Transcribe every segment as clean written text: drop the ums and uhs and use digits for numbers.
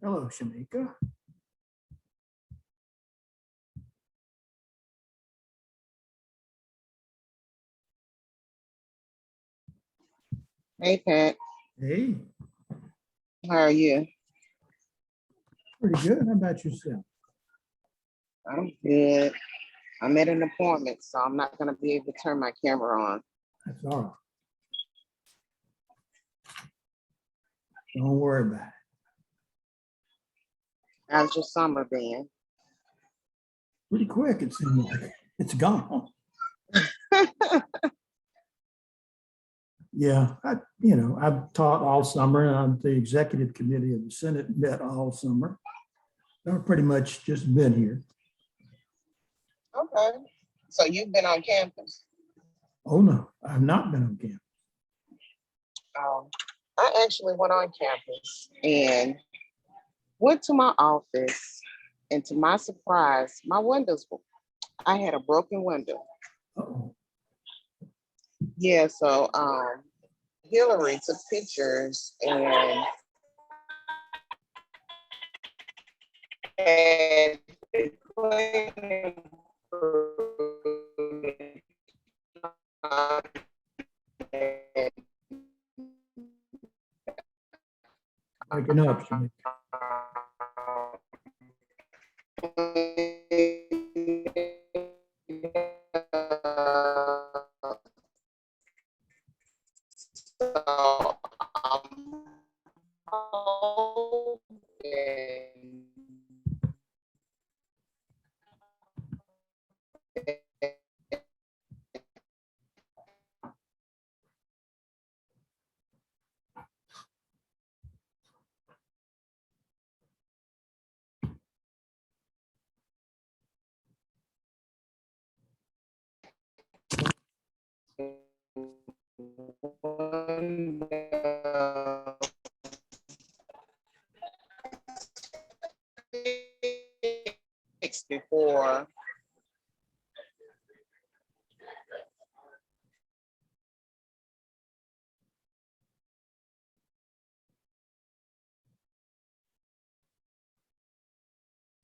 Hello, Shamika. Hey Pat, Hey, how are you? pretty good. How about yourself? I'm good. I'm at an appointment, so I'm not gonna be able to turn my camera on. That's all right. Don't worry about it. How's your summer been? Pretty quick, it seems like it's gone. Yeah, I've taught all summer, and I'm the executive committee of the Senate met all summer. I've pretty much just been here. Okay. So you've been on campus. Oh, no, I've not been on campus. I actually went on campus and went to my office, and to my surprise, I had a broken window. Uh-oh. Yeah, so Hillary took pictures and had the cleaning crew, Waking up, Shamika. So I'm hoping before.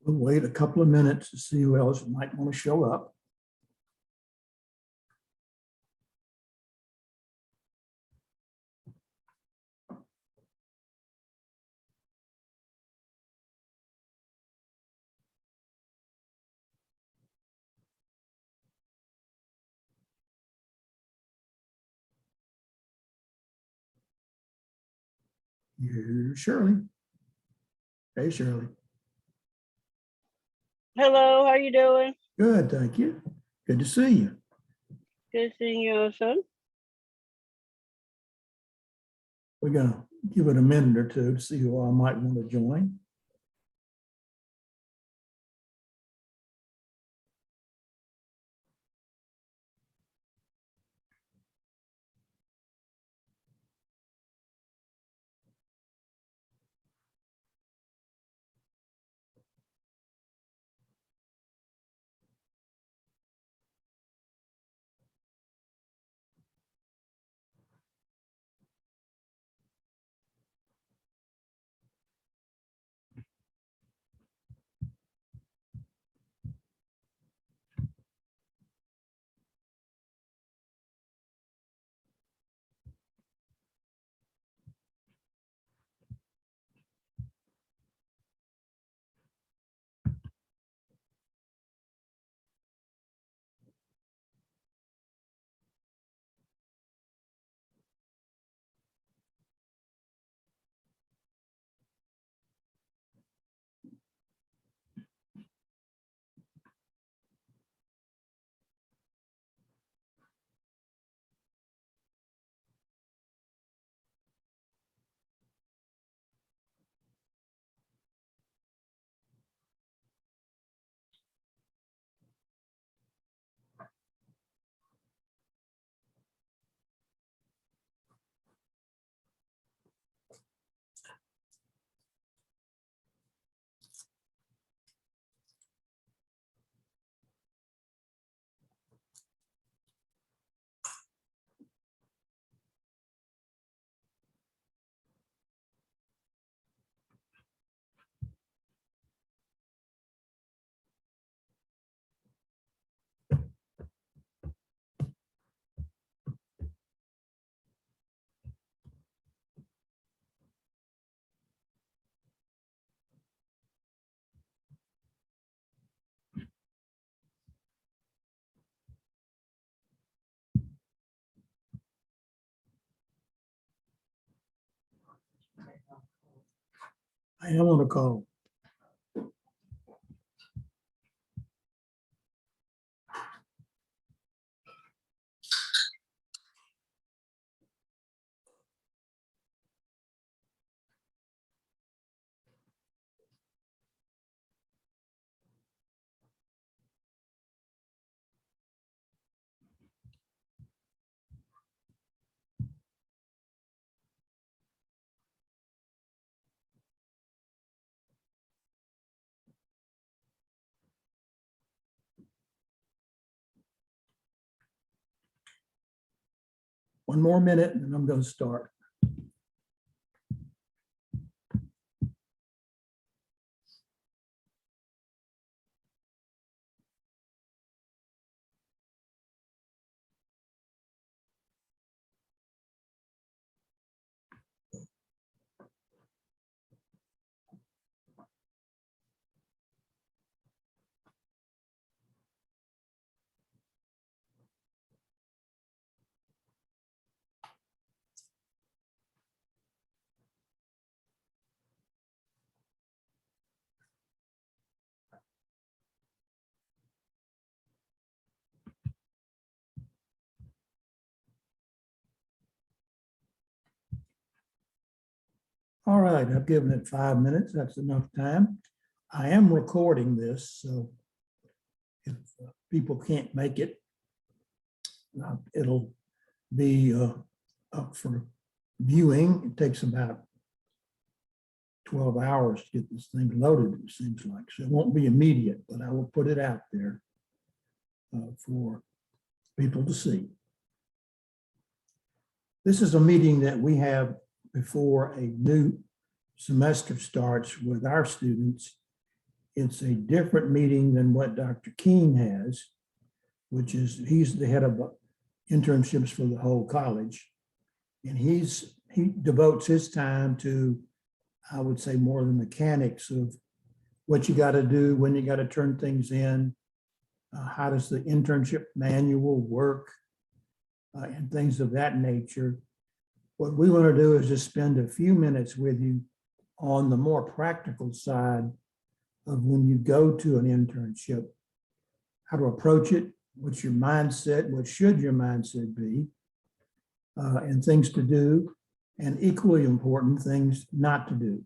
We'll wait a couple of minutes to see who else might want to show up. Here's Shirley. Hey, Shirley. Hello, how you doing? Good, thank you. Good to see you. Good seeing you also. We're going to give it a minute or two to see who I might want to join. I am on a call. One more minute and I'm going to start. All right, I've given it 5 minutes. That's enough time. I am recording this, so if people can't make it, it'll be up for viewing. It takes about 12 hours to get this thing loaded, it seems like. So it won't be immediate, but I will put it out there for people to see. This is a meeting that we have before a new semester starts with our students. It's a different meeting than what Dr. King has, which is he's the head of internships for the whole college. And he devotes his time to, I would say, more the mechanics of what you got to do, when you got to turn things in, how does the internship manual work, and things of that nature. What we want to do is just spend a few minutes with you on the more practical side of when you go to an internship, how to approach it, what's your mindset, what should your mindset be, and things to do, and equally important, things not to do.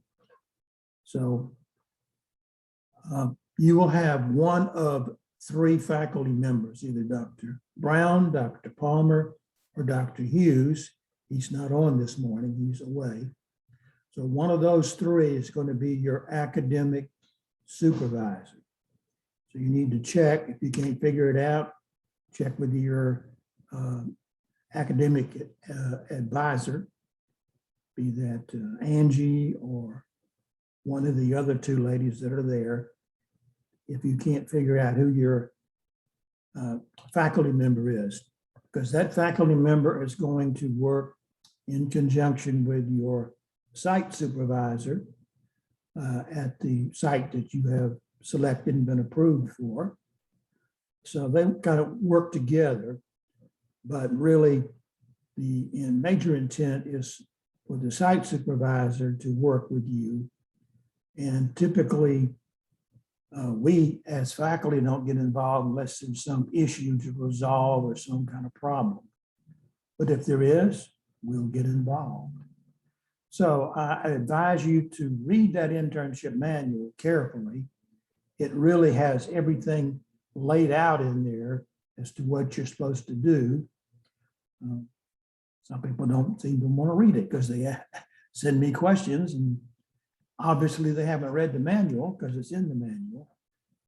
So you will have one of 3 faculty members, either Dr. Brown, Dr. Palmer, or Dr. Hughes. He's not on this morning, he's away. So one of those 3 is going to be your academic supervisor. So you need to check, if you can't figure it out, check with your academic advisor, be that Angie or one of the other 2 ladies that are there. If you can't figure out who your faculty member is, because that faculty member is going to work in conjunction with your site supervisor at the site that you have selected and been approved for. So they kind of work together, but really the major intent is for the site supervisor to work with you. And typically we as faculty don't get involved unless there's some issue to resolve or some kind of problem. But if there is, we'll get involved. So I advise you to read that internship manual carefully. It really has everything laid out in there as to what you're supposed to do. Some people don't seem to want to read it because they send me questions, and obviously they haven't read the manual because it's in the manual,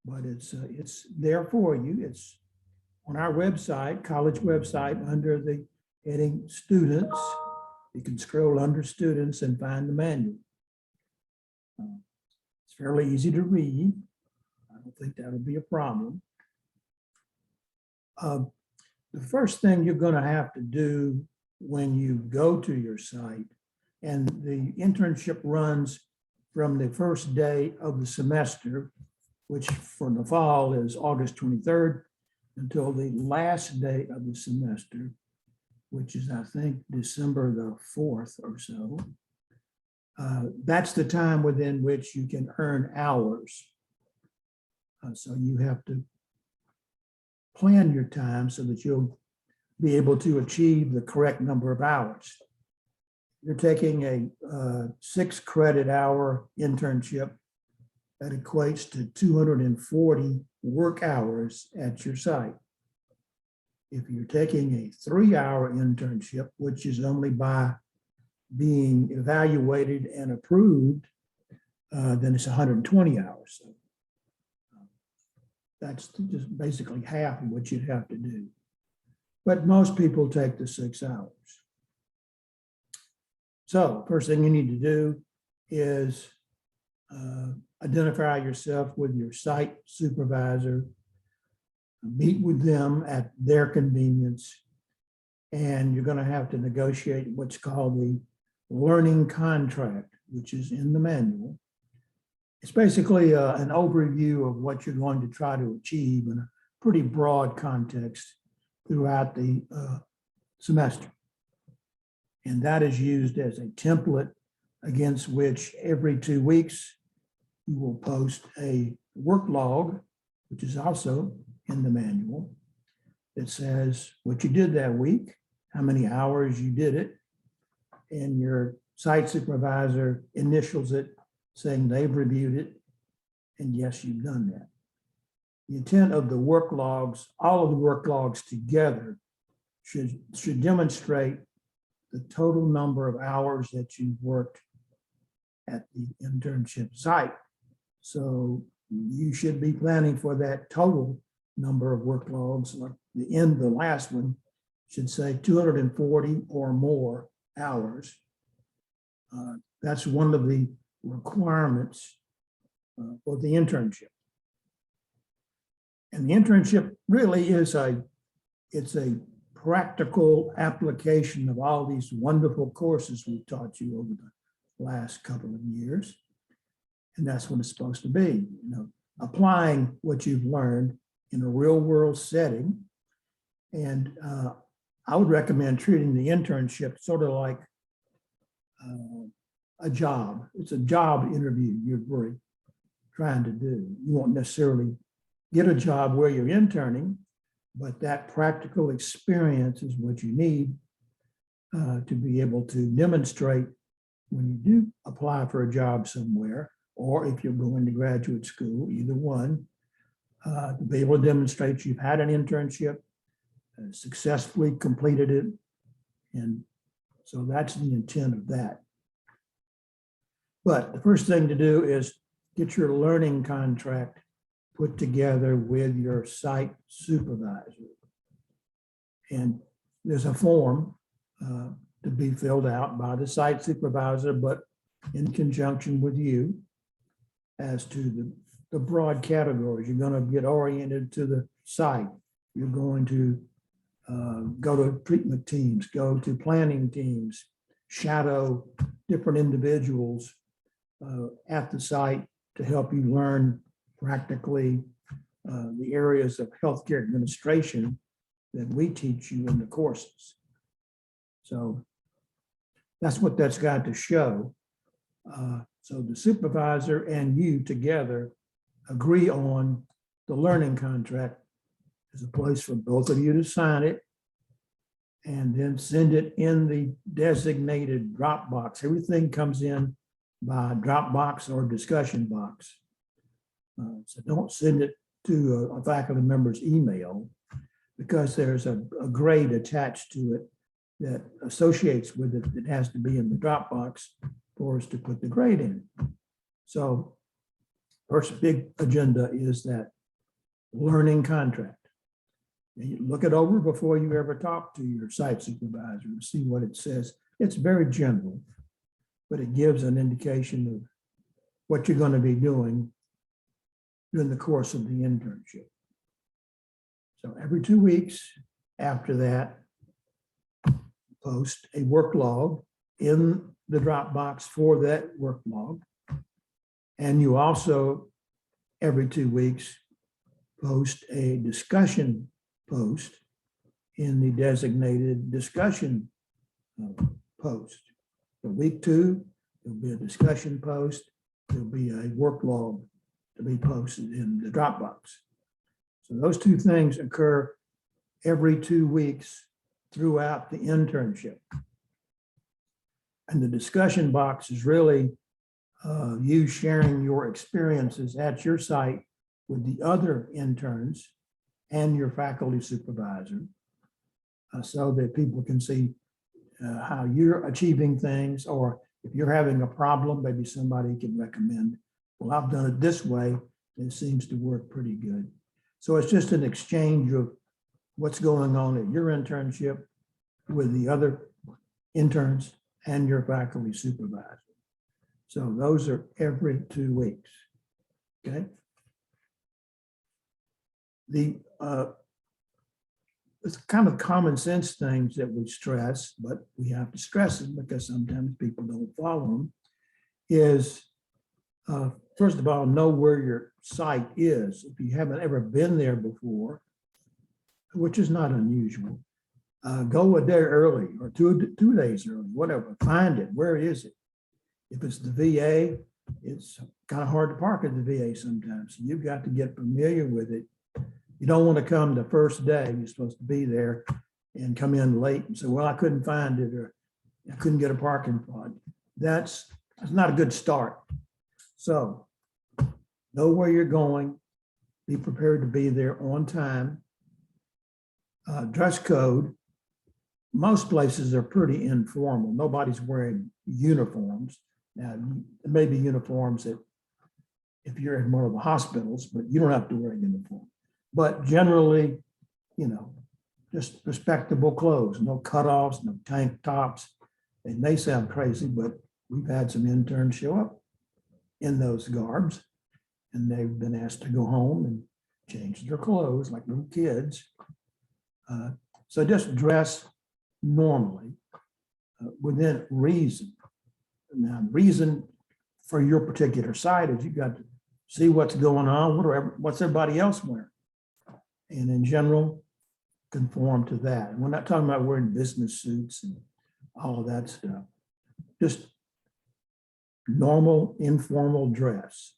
but it's there for you. It's on our website, college website, under the heading Students. You can scroll under Students and find the manual. It's fairly easy to read. I don't think that'll be a problem. The first thing you're going to have to do when you go to your site, and the internship runs from the first day of the semester, which for the fall is August 23rd, until the last day of the semester, which is, I think, December the 4th or so. That's the time within which you can earn hours. So you have to plan your time so that you'll be able to achieve the correct number of hours. You're taking a 6 credit hour internship that equates to 240 work hours at your site. If you're taking a 3-hour internship, which is only by being evaluated and approved, then it's 120 hours. So that's just basically half of what you'd have to do. But most people take the 6 hours. So first thing you need to do is identify yourself with your site supervisor, meet with them at their convenience, and you're going to have to negotiate what's called the learning contract, which is in the manual. It's basically an overview of what you're going to try to achieve in a pretty broad context throughout the semester. And that is used as a template against which every 2 weeks you will post a work log, which is also in the manual, that says what you did that week, how many hours you did it, and your site supervisor initials it, saying they've reviewed it, and yes, you've done that. The intent of the work logs, all of the work logs together, should demonstrate the total number of hours that you've worked at the internship site. So you should be planning for that total number of work logs. Like the end of the last one should say 240 or more hours. That's one of the requirements for the internship. And the internship really is it's a practical application of all these wonderful courses we've taught you over the last couple of years. And that's what it's supposed to be, applying what you've learned in a real world setting. And I would recommend treating the internship sort of like a job. It's a job interview you're really trying to do. You won't necessarily get a job where you're interning, but that practical experience is what you need to be able to demonstrate when you do apply for a job somewhere, or if you're going to graduate school, either one, to be able to demonstrate you've had an internship, successfully completed it. And so that's the intent of that. But the first thing to do is get your learning contract put together with your site supervisor. And there's a form to be filled out by the site supervisor, but in conjunction with you as to the broad categories. You're going to get oriented to the site. You're going to go to treatment teams, go to planning teams, shadow different individuals at the site to help you learn practically the areas of healthcare administration that we teach you in the courses. So that's what that's got to show. So the supervisor and you together agree on the learning contract. There's a place for both of you to sign it and then send it in the designated Dropbox. Everything comes in by Dropbox or discussion box. So don't send it to a faculty member's email because there's a grade attached to it that associates with it that has to be in the Dropbox for us to put the grade in. So first big agenda is that learning contract. And you look it over before you ever talk to your site supervisor and see what it says. It's very general, but it gives an indication of what you're going to be doing during the course of the internship. So every 2 weeks after that, post a work log in the Dropbox for that work log. And you also, every 2 weeks, post a discussion post in the designated discussion post. For week 2 There'll be a discussion post. There'll be a work log to be posted in the Dropbox. So those two things occur every 2 weeks throughout the internship. And the discussion box is really you sharing your experiences at your site with the other interns and your faculty supervisor, so that people can see how you're achieving things, or if you're having a problem, maybe somebody can recommend, well, I've done it this way, and it seems to work pretty good. So it's just an exchange of what's going on at your internship with the other interns and your faculty supervisor. So those are every 2 weeks, okay? It's kind of common sense things that we stress, but we have to stress them because sometimes people don't follow them, is first of all, know where your site is. If you haven't ever been there before, which is not unusual, go a day early or two days early, whatever, find it. Where is it? If it's the VA, it's kind of hard to park at the VA sometimes. So you've got to get familiar with it. You don't want to come the first day you're supposed to be there and come in late and say, well, I couldn't find it, or I couldn't get a parking spot. That's not a good start. So know where you're going, be prepared to be there on time. Dress code, most places are pretty informal. Nobody's wearing uniforms. Now, there may be uniforms that if you're in one of the hospitals, but you don't have to wear a uniform. But generally, just respectable clothes, no cutoffs, no tank tops. They may sound crazy, but we've had some interns show up in those garbs, and they've been asked to go home and change their clothes like little kids. So just dress normally within reason. Now, reason for your particular site is you got to see what's going on, what's everybody else wearing. And in general, conform to that. And we're not talking about wearing business suits and all of that stuff. Just normal, informal dress.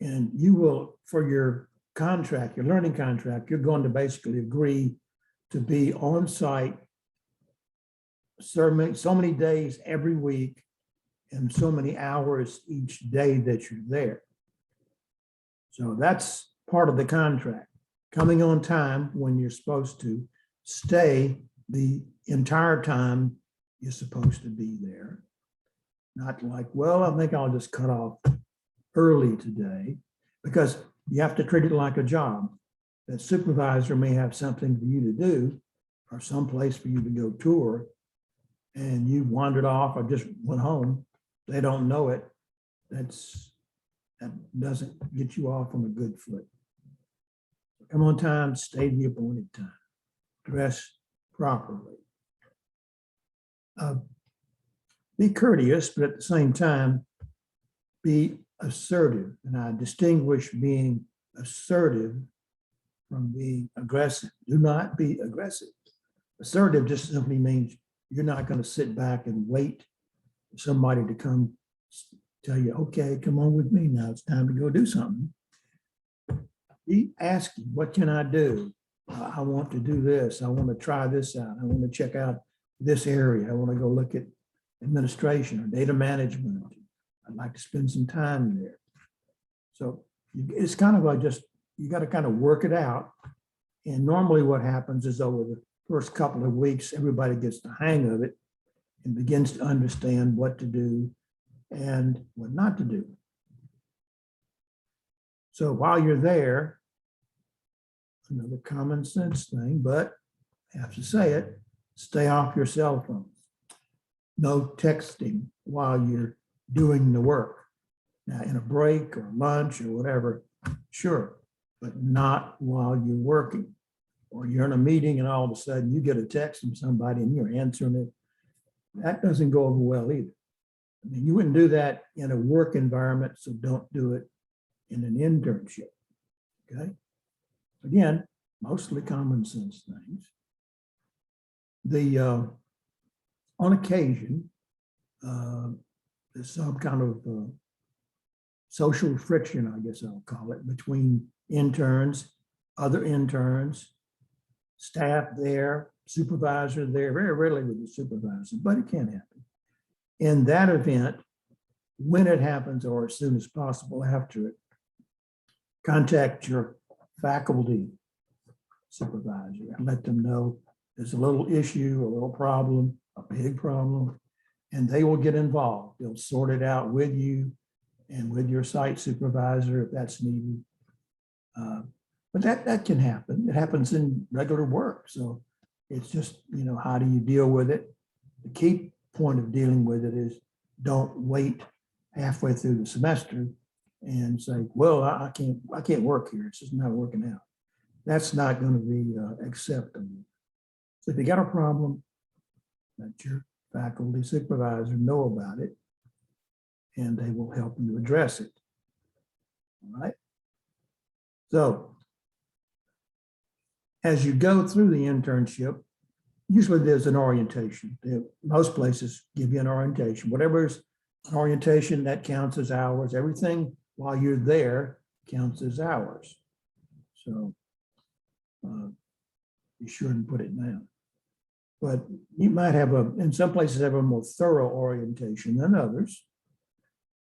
And you will, for your contract, your learning contract, you're going to basically agree to be on site so many days every week and so many hours each day that you're there. So that's part of the contract. Coming on time when you're supposed to, stay the entire time you're supposed to be there. Not like, well, I think I'll just cut off early today, because you have to treat it like a job. That supervisor may have something for you to do or someplace for you to go tour, and you wandered off or just went home. They don't know it. That doesn't get you off on a good foot. Come on time, stay the appointed time, dress properly. Be courteous, but at the same time, be assertive. And I distinguish being assertive from being aggressive. Do not be aggressive. Assertive just simply means you're not going to sit back and wait for somebody to come tell you, okay, come on with me now, it's time to go do something. Be asking, what can I do? I want to do this. I want to try this out. I want to check out this area. I want to go look at administration or data management. I'd like to spend some time there. So it's kind of like just, you got to kind of work it out. And normally what happens is over the first couple of weeks, everybody gets the hang of it and begins to understand what to do and what not to do. So while you're there, another common sense thing, but I have to say it, stay off your cell phones. No texting while you're doing the work. Now, in a break or lunch or whatever, sure, but not while you're working. Or you're in a meeting and all of a sudden you get a text from somebody and you're answering it. That doesn't go over well either. I mean, you wouldn't do that in a work environment, so don't do it in an internship, okay? Again, mostly common sense things. On occasion, there's some kind of social friction, I guess I'll call it, between interns, other interns, staff there, supervisor there, very rarely with the supervisor, but it can happen. In that event, when it happens or as soon as possible after it, contact your faculty supervisor and let them know there's a little issue, a little problem, a big problem, and they will get involved. They'll sort it out with you and with your site supervisor if that's needed. But that can happen. It happens in regular work. So it's just, how do you deal with it? The key point of dealing with it is don't wait halfway through the semester and say, well, I can't work here. It's just not working out. That's not going to be acceptable. So if you got a problem, let your faculty supervisor know about it, and they will help you address it. All right. So as you go through the internship, usually there's an orientation. Most places give you an orientation. Whatever's an orientation, that counts as hours. Everything while you're there counts as hours. So be sure and put it down. But you might have in some places have a more thorough orientation than others.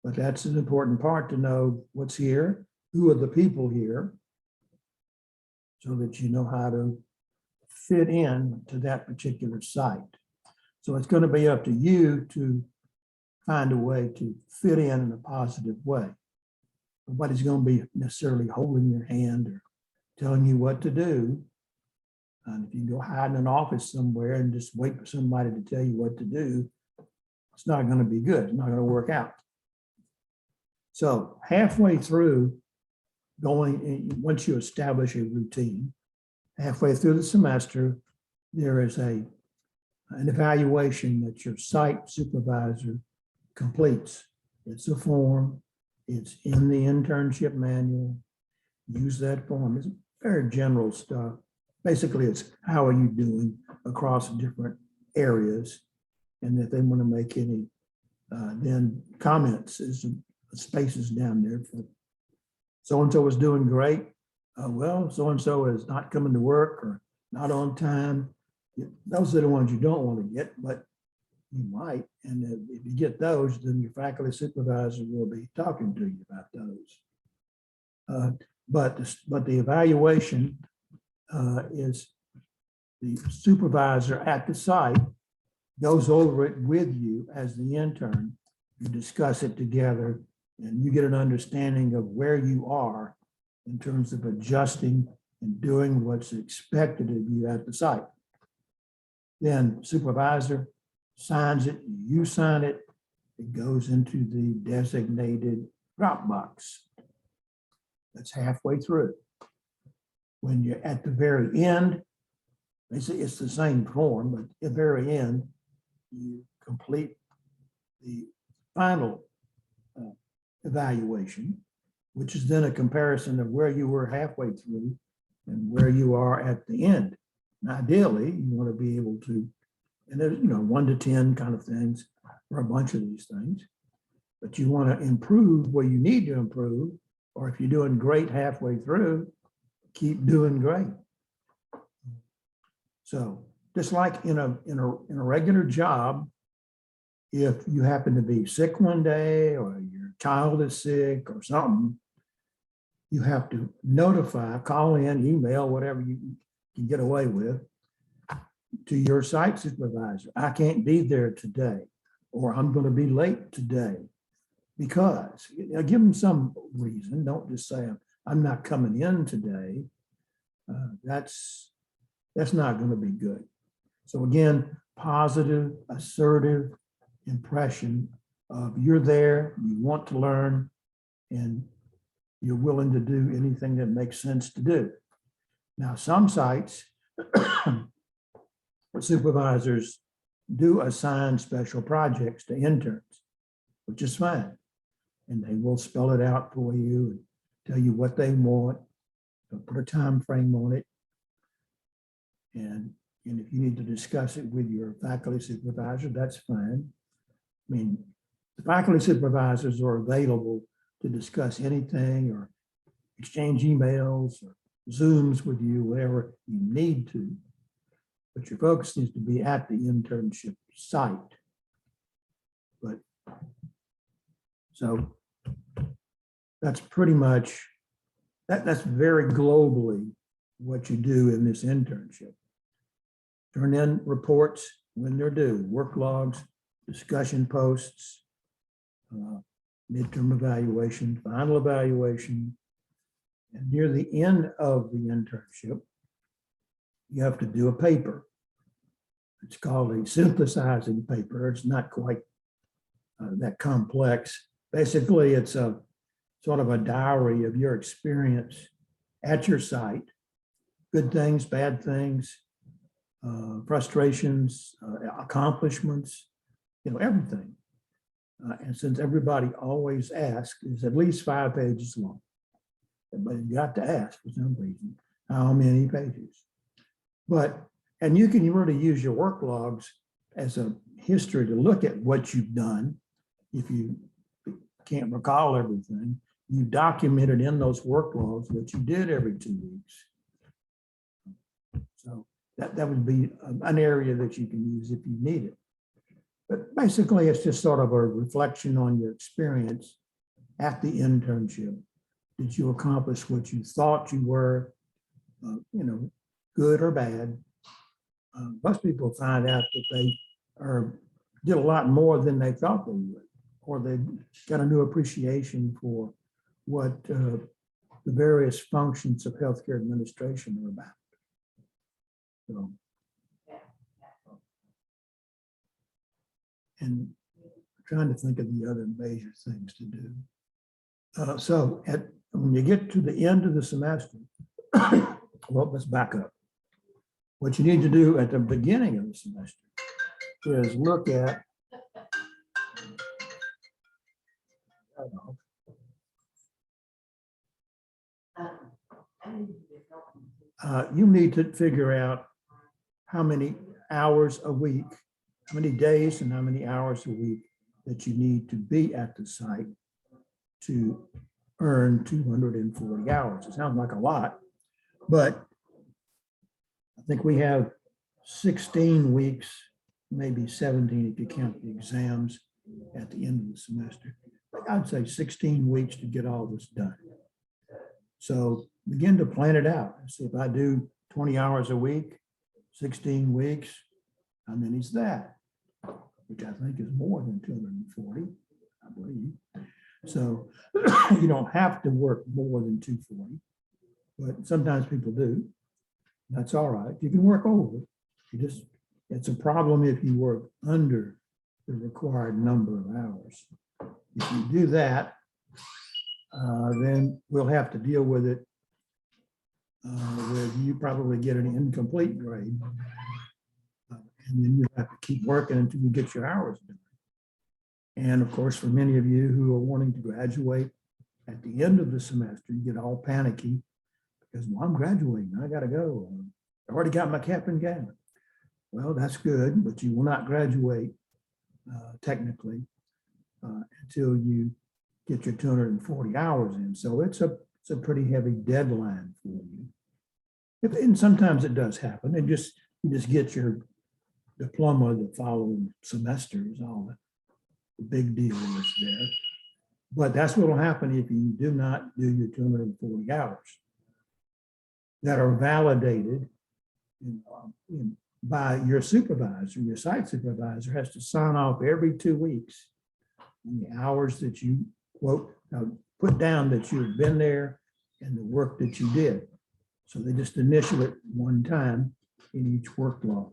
But that's an important part to know what's here, who are the people here, so that you know how to fit in to that particular site. So it's going to be up to you to find a way to fit in a positive way. Nobody's going to be necessarily holding your hand or telling you what to do. And if you go hide in an office somewhere and just wait for somebody to tell you what to do, it's not going to be good. It's not going to work out. So halfway through once you establish a routine, halfway through the semester, there is an evaluation that your site supervisor completes. It's a form. It's in the internship manual. Use that form. It's very general stuff. Basically, it's how are you doing across different areas, and if they want to make any then comments, is spaces down there for so-and-so is doing great. Well, so-and-so is not coming to work or not on time. Those are the ones you don't want to get, but you might. And if you get those, then your faculty supervisor will be talking to you about those. But the evaluation is the supervisor at the site goes over it with you as the intern. You discuss it together and you get an understanding of where you are in terms of adjusting and doing what's expected of you at the site. Then supervisor signs it, you sign it, it goes into the designated drop box. That's halfway through. When you're at the very end, it's the same form, but at the very end, you complete the final evaluation, which is then a comparison of where you were halfway through and where you are at the end. And ideally, you want to be able to, and there's 1 to 10 kind of things for a bunch of these things, but you want to improve where you need to improve, or if you're doing great halfway through, keep doing great. So just like in a regular job, if you happen to be sick one day or your child is sick or something, you have to notify, call in, email, whatever you can get away with, to your site supervisor. I can't be there today, or I'm going to be late today, because give them some reason. Don't just say I'm not coming in today. That's not going to be good. So again, positive, assertive impression of you're there, you want to learn, and you're willing to do anything that makes sense to do. Now, some sites, supervisors do assign special projects to interns, which is fine. And they will spell it out for you and tell you what they want. They'll put a time frame on it. And if you need to discuss it with your faculty supervisor, that's fine. I mean, the faculty supervisors are available to discuss anything or exchange emails or Zooms with you, whatever you need to. But your focus needs to be at the internship site. But so that's pretty much, that's very globally what you do in this internship. Turn in reports when they're due, work logs, discussion posts, midterm evaluation, final evaluation. And near the end of the internship, you have to do a paper. It's called a synthesizing paper. It's not quite that complex. Basically, it's a sort of a diary of your experience at your site, good things, bad things, frustrations, accomplishments, everything. And since everybody always asks, it's at least 5 pages long. But you got to ask for some reason, how many pages? And you can really use your work logs as a history to look at what you've done. If you can't recall everything, you documented in those work logs what you did every 2 weeks. So that would be an area that you can use if you need it. But basically, it's just sort of a reflection on your experience at the internship. Did you accomplish what you thought you were, good or bad? Most people find out that they did a lot more than they thought they would, or they got a new appreciation for what the various functions of healthcare administration are about. So, and I'm trying to think of the other major things to do. So when you get to the end of the semester, well, let's back up. What you need to do at the beginning of the semester is look at, you need to figure out how many hours a week, how many days and how many hours a week that you need to be at the site to earn 240 hours. It sounds like a lot, but I think we have 16 weeks, maybe 17 if you count the exams at the end of the semester. I'd say 16 weeks to get all this done. So begin to plan it out. See, if I do 20 hours a week, 16 weeks, how many is that? Which I think is more than 240, I believe. So you don't have to work more than 240, but sometimes people do. That's all right. You can work over. It's a problem if you work under the required number of hours. If you do that, then we'll have to deal with it where you probably get an incomplete grade. And then you have to keep working until you get your hours done. And of course, for many of you who are wanting to graduate at the end of the semester, you get all panicky because, well, I'm graduating, I gotta go. I already got my cap and gown. Well, that's good, but you will not graduate technically until you get your 240 hours in. So it's a pretty heavy deadline for you. And sometimes it does happen. And you just get your diploma the following semester is all the big deal is there. But that's what will happen if you do not do your 240 hours that are validated by your supervisor. Your site supervisor has to sign off every 2 weeks on the hours that you quote put down that you've been there and the work that you did. So they just initial it one time in each work log.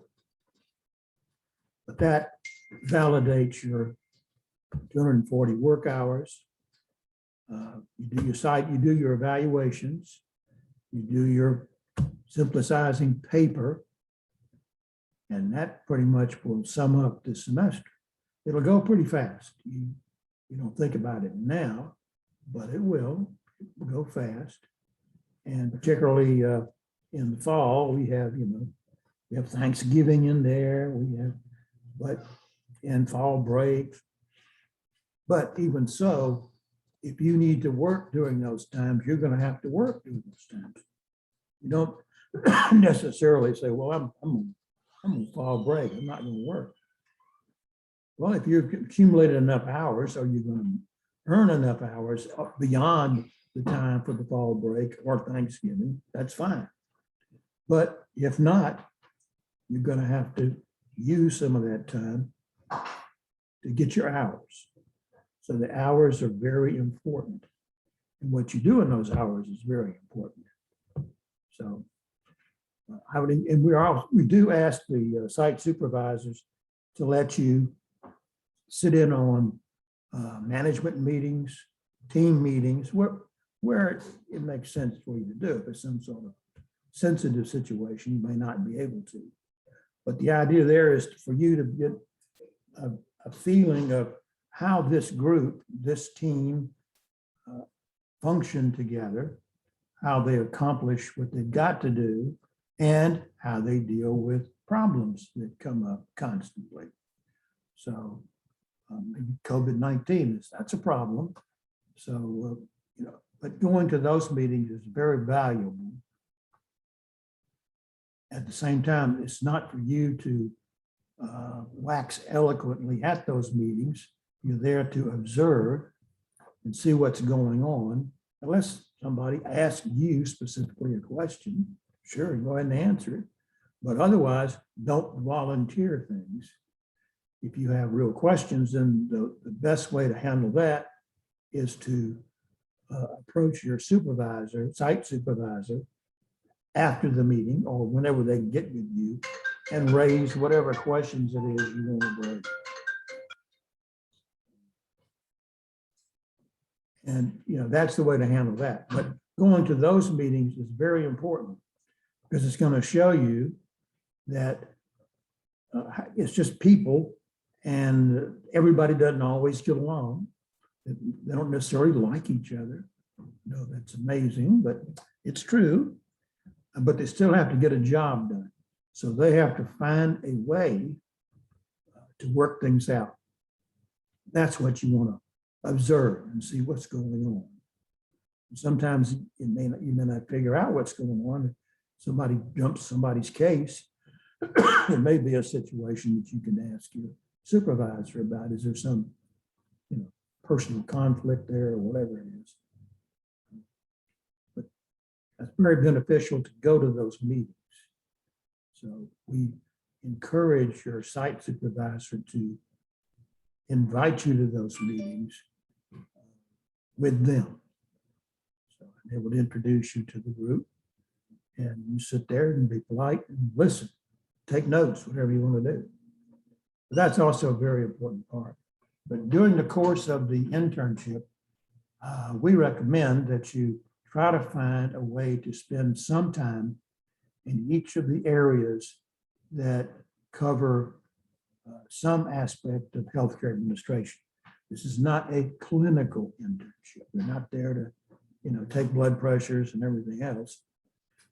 But that validates your 240 work hours. You do your site, you do your evaluations, you do your synthesizing paper, and that pretty much will sum up the semester. It'll go pretty fast. You don't think about it now, but it will go fast. And particularly in the fall, we have Thanksgiving in there. But in fall break, But even so, if you need to work during those times, you're going to have to work during those times. You don't necessarily say, well, I'm on fall break, I'm not going to work. Well, if you've accumulated enough hours, or you're going to earn enough hours beyond the time for the fall break or Thanksgiving, that's fine. But if not, you're going to have to use some of that time to get your hours. So the hours are very important. And what you do in those hours is very important. So I would, and we do ask the site supervisors to let you sit in on management meetings, team meetings, where it makes sense for you to do. If it's some sort of sensitive situation, you may not be able to. But the idea there is for you to get a feeling of how this group, this team function together, how they accomplish what they've got to do, and how they deal with problems that come up constantly. So maybe COVID-19 that's a problem. So, but going to those meetings is very valuable. At the same time, it's not for you to wax eloquently at those meetings. You're there to observe and see what's going on. Unless somebody asks you specifically a question, sure, go ahead and answer it. But otherwise, don't volunteer things. If you have real questions, then the best way to handle that is to approach your supervisor, site supervisor, after the meeting or whenever they get with you and raise whatever questions it is you want to raise. And that's the way to handle that. But going to those meetings is very important because it's going to show you that it's just people and everybody doesn't always get along. They don't necessarily like each other. No, that's amazing, but it's true. But they still have to get a job done. So they have to find a way to work things out. That's what you want to observe and see what's going on. Sometimes you may not figure out what's going on. If somebody jumps somebody's case, it may be a situation that you can ask your supervisor about. Is there some personal conflict there or whatever it is? But that's very beneficial to go to those meetings. So we encourage your site supervisor to invite you to those meetings with them. So they will introduce you to the group and you sit there and be polite and listen, take notes, whatever you want to do. But that's also a very important part. But during the course of the internship, we recommend that you try to find a way to spend some time in each of the areas that cover some aspect of healthcare administration. This is not a clinical internship. You're not there to, take blood pressures and everything else.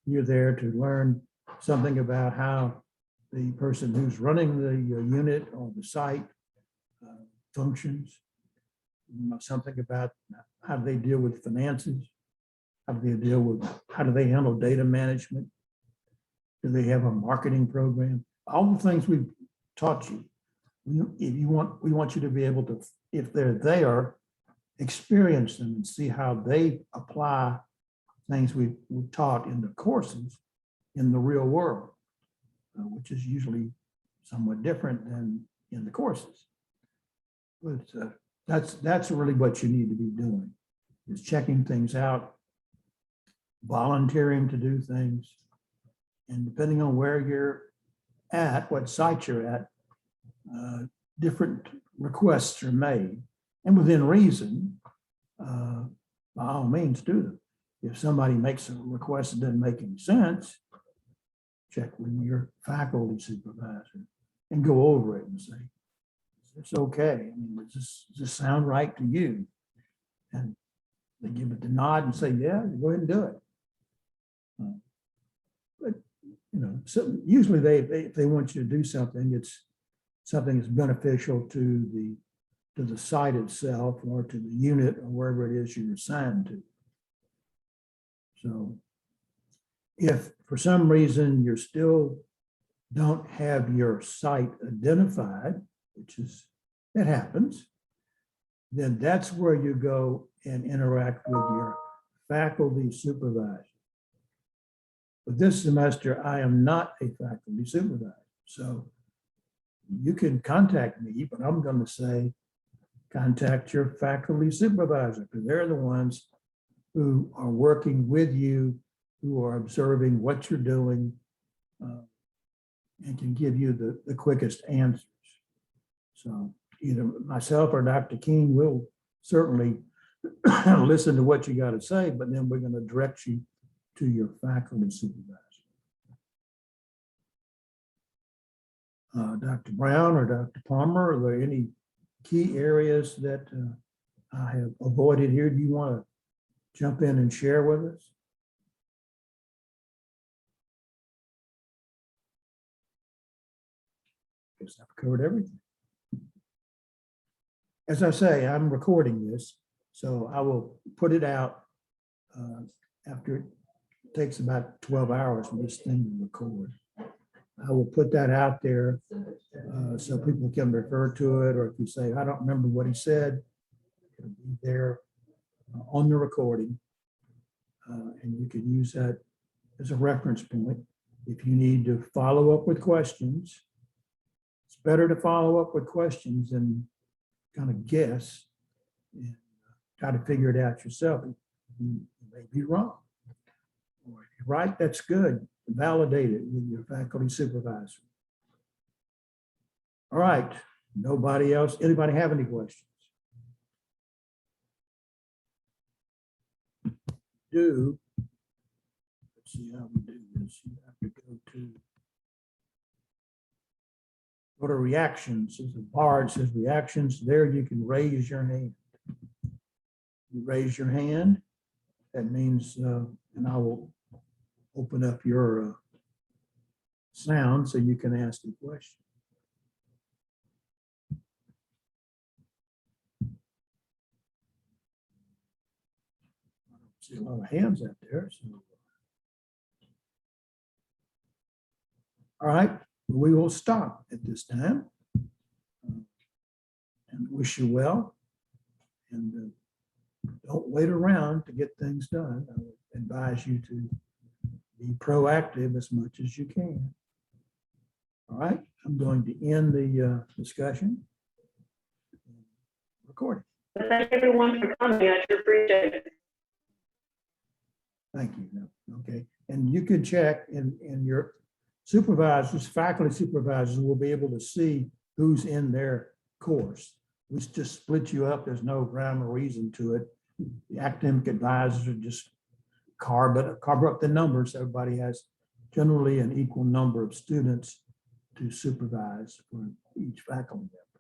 You're there to learn something about how the person who's running the unit or the site functions. Something about how do they deal with finances? How do they handle data management? Do they have a marketing program? All the things we've taught you. We want you to be able to, if they're there, experience them and see how they apply things we've taught in the courses in the real world, which is usually somewhat different than in the courses. But that's really what you need to be doing, is checking things out, volunteering to do things, and depending on where you're at, what site you're at, different requests are made, and within reason, by all means do them. If somebody makes a request that doesn't make any sense, check with your faculty supervisor and go over it and say, it's okay. I mean, does this sound right to you? And they give it the nod and say, yeah, go ahead and do it. But so usually if they want you to do something, it's something that's beneficial to to the site itself or to the unit or wherever it is you're assigned to. So if for some reason you still don't have your site identified, it happens, then that's where you go and interact with your faculty supervisor. But this semester, I am not a faculty supervisor. So you can contact me, but I'm going to say, contact your faculty supervisor, because they're the ones who are working with you, who are observing what you're doing, and can give you the quickest answers. So either myself or Dr. King will certainly listen to what you got to say, but then we're going to direct you to your faculty supervisor. Dr. Brown or Dr. Palmer, are there any key areas that I have avoided here? Do you want to jump in and share with us? Guess I've covered everything. As I say, I'm recording this, so I will put it out after it takes about 12 hours for this thing to record. I will put that out there so people can refer to it, or if you say, I don't remember what he said, it'll be there on the recording. And you can use that as a reference point. If you need to follow up with questions, it's better to follow up with questions than kind of guess and try to figure it out yourself. You may be wrong. Or if you're right, that's good. Validate it with your faculty supervisor. All right, nobody else, anybody have any questions? Let's see how we do this. You have to go to reactions. There's a bar that says reactions. There you can raise your hand. You raise your hand. That means, and I will open up your sound so you can ask the question. I don't see a lot of hands out there. So. All right, we will stop at this time and wish you well. And don't wait around to get things done. I would advise you to be proactive as much as you can. All right, I'm going to end the discussion. Recording. Thank everyone for coming. I sure appreciate it. Thank you. Okay, and you can check in your supervisors, faculty supervisors will be able to see who's in their course. We just split you up. There's no rhyme or reason to it. The academic advisors are just carve up the numbers. Everybody has generally an equal number of students to supervise for each faculty member.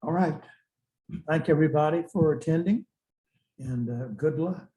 All right. Thank everybody for attending, and good luck.